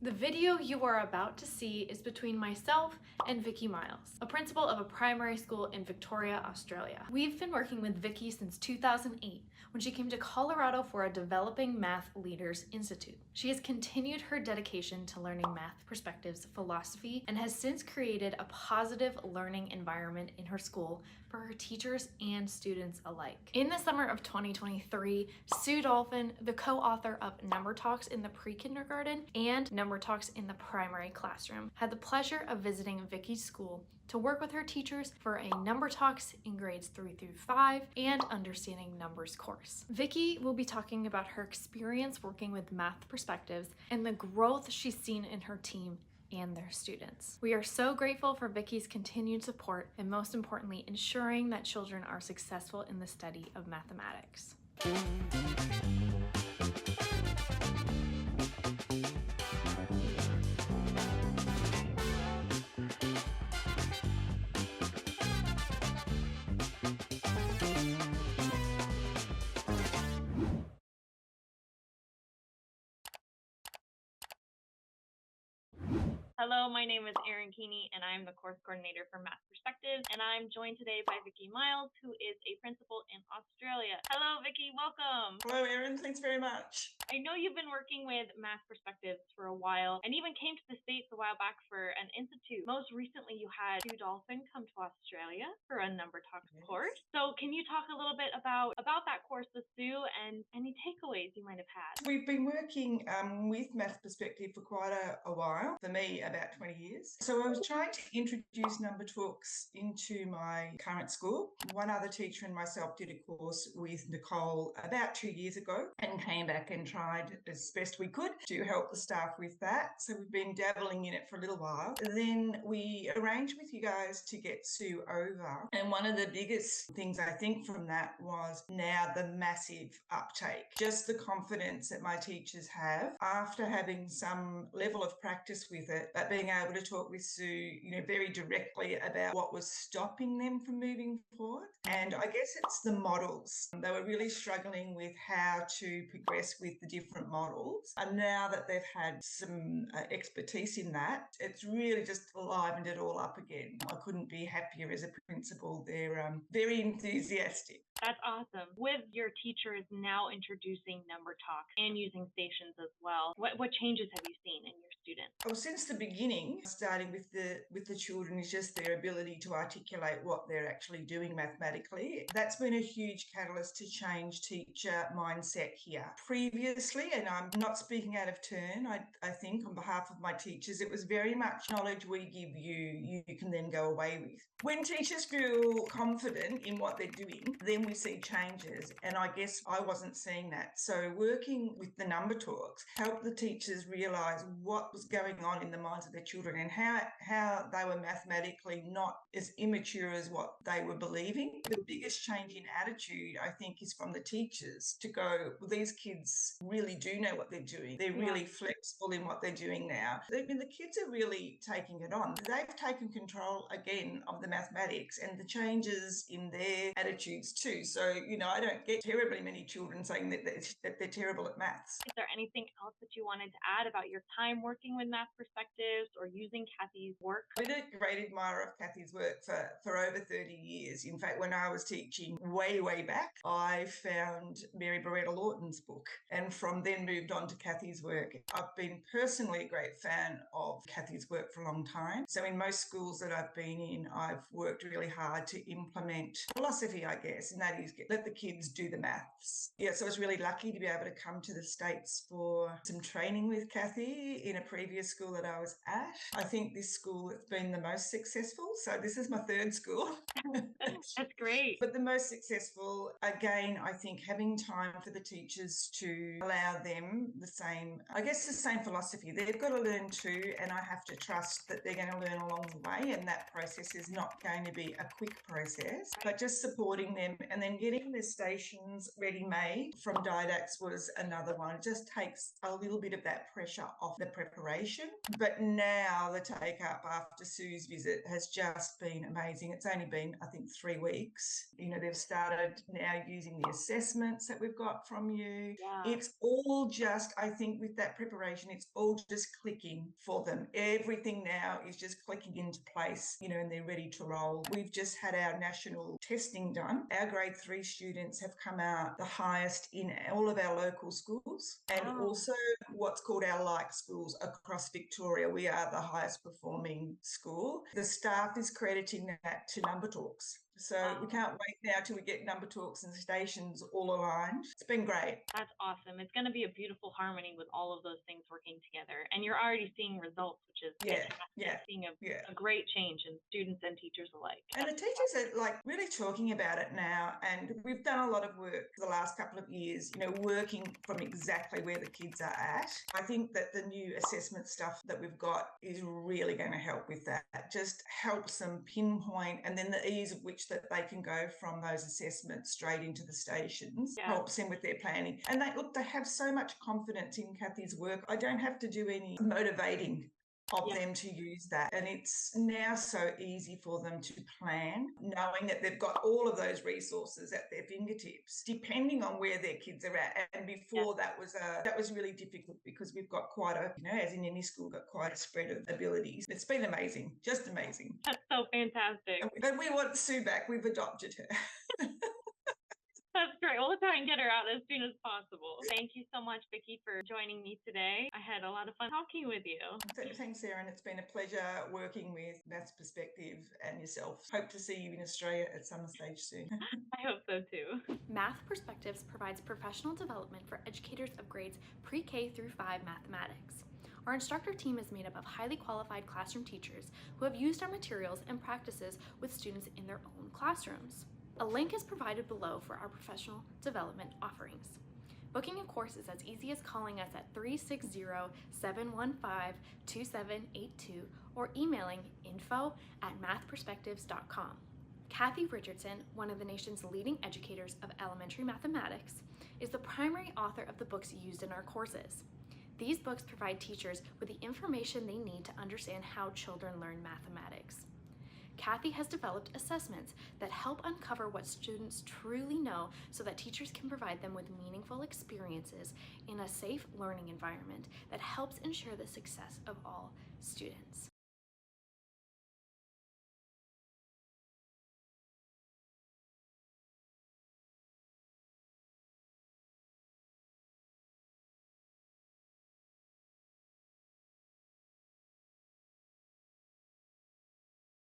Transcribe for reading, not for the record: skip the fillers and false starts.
The video you are about to see is between myself and Vicki Miles, a principal of a primary school in Victoria, Australia. We've been working with Vicki since 2008 when she came to Colorado for a Developing Math Leaders Institute. She has continued her dedication to learning math perspectives, philosophy, and has since created a positive learning environment in her school for her teachers and students alike. In the summer of 2023, Sue Dolphin, the co-author of Number Talks in the Pre-Kindergarten and Number Talks in the Primary Classroom, had the pleasure of visiting Vicki's school to work with her teachers for a Number Talks in grades 3 through 5 and Understanding Numbers course. Vicki will be talking about her experience working with math perspectives and the growth she's seen in her team and their students. We are so grateful for Vicki's continued support and, most importantly, ensuring that children are successful in the study of mathematics. Hello, my name is Erin Keeney, and I'm the course coordinator for Math Perspectives, and I'm joined today by Vicki Miles, who is a principal in Australia. Hello, Vicki, welcome. Hello, Erin. Thanks very much. I know you've been working with Math Perspectives for a while, and even came to the States a while back for an institute. Most recently, you had Sue Dolphin come to Australia for a Number Talks course. So can you talk a little bit about that course with Sue and any takeaways you might have had? We've been working with Math Perspective for quite a while, for me about 20 years. So I was trying to introduce Number Talks into my current school. One other teacher and myself did a course with Nicole about 2 years ago and came back and tried as best we could to help the staff with that. So we've been dabbling in it for a little while. Then we arranged with you guys to get Sue over. And one of the biggest things I think from that was now the massive uptake. Just the confidence that my teachers have after having some level of practice with it, but being able to talk with Sue, very directly about what was stopping them from moving forward. And I guess it's the models. They were really struggling with how to progress with the different models. And now that they've had some expertise in that, it's really just livened it all up again. I couldn't be happier as a principal. They're very enthusiastic. That's awesome. With your teachers now introducing Number Talks and using stations as well, what changes have you seen in your students? Well, since the beginning, starting with the children, is just their ability to articulate what they're actually doing mathematically. That's been a huge catalyst to change teacher mindset here. Previously, and I'm not speaking out of turn, I think on behalf of my teachers, it was very much knowledge we give you, you can then go away with. When teachers feel confident in what they're doing, then we see changes. And I guess I wasn't seeing that. So working with the Number Talks helped the teachers realise what was going on in the minds of their children and how they were mathematically not as immature as what they were believing. The biggest change in attitude, I think, is from the teachers to go, well, these kids really do know what they're doing. They're really flexible in what they're doing now. I mean, the kids are really taking it on. They've taken control again of the mathematics and the changes in their attitudes too. So, I don't get terribly many children saying that they're terrible at maths. Is there anything else that you wanted to add about your time working with Math Perspectives or using Kathy's work? I've been a great admirer of Kathy's work for over 30 years. In fact, when I was teaching way back, I found Mary Beretta Lawton's book and from then moved on to Kathy's work. I've been personally a great fan of Kathy's work for a long time. So in most schools that I've been in, I've worked really hard to implement philosophy, I guess, and that is let the kids do the maths. Yeah, so I was really lucky to be able to come to the States for some training with Kathy in a previous school that I was at. I think this school has been the most successful. So this is my third school. That's great. But the most successful, again, I think having time for the teachers to allow them the same philosophy. They've got to learn too, and I have to trust that they're going to learn along the way, and that process is not going to be a quick process, but just supporting them and then getting the stations ready-made from Didax was another one. It just takes a little bit of that pressure off the preparation. preparation. But now the take up after Sue's visit has just been amazing. It's only been, I think, 3 weeks. You know, they've started now using the assessments that we've got from you. Yeah. It's all just, I think, with that preparation, it's all just clicking for them. Everything now is just clicking into place, you know, and they're ready to roll. We've just had our national testing done. Our grade 3 students have come out the highest in all of our local schools, and Wow. also what's called our like schools across Victoria. We are the highest performing school. The staff is crediting that to Number Talks. So we can't wait now till we get Number Talks and stations all aligned. It's been great. That's awesome. It's going to be a beautiful harmony with all of those things working together. And you're already seeing results, which is fantastic. Seeing a great change in students and teachers alike. And the teachers are like really talking about it now. And we've done a lot of work for the last couple of years, you know, working from exactly where the kids are at. I think that the new assessment stuff that we've got is really going to help with that. It just helps them pinpoint, and then the ease of which that they can go from those assessments straight into the stations helps them with their planning. And they have so much confidence in Kathy's work. I don't have to do any motivating of them to use that. And it's now so easy for them to plan, knowing that they've got all of those resources at their fingertips, depending on where their kids are at. And before that was really difficult because we've got quite a, you know, as in any school, got quite a spread of abilities. It's been amazing, just amazing. That's so fantastic. And we want Sue back. We've adopted her. That's great. We'll try and get her out as soon as possible. Thank you so much, Vicki, for joining me today. I had a lot of fun talking with you. Thanks, Erin. It's been a pleasure working with Maths Perspective and yourself. Hope to see you in Australia at some stage soon. I hope so too. Math Perspectives provides professional development for educators of grades pre-K through 5 mathematics. Our instructor team is made up of highly qualified classroom teachers who have used our materials and practices with students in their own classrooms. A link is provided below for our professional development offerings. Booking a course is as easy as calling us at 360-715-2782 or emailing info@mathperspectives.com. Kathy Richardson, one of the nation's leading educators of elementary mathematics, is the primary author of the books used in our courses. These books provide teachers with the information they need to understand how children learn mathematics. Kathy has developed assessments that help uncover what students truly know so that teachers can provide them with meaningful experiences in a safe learning environment that helps ensure the success of all students.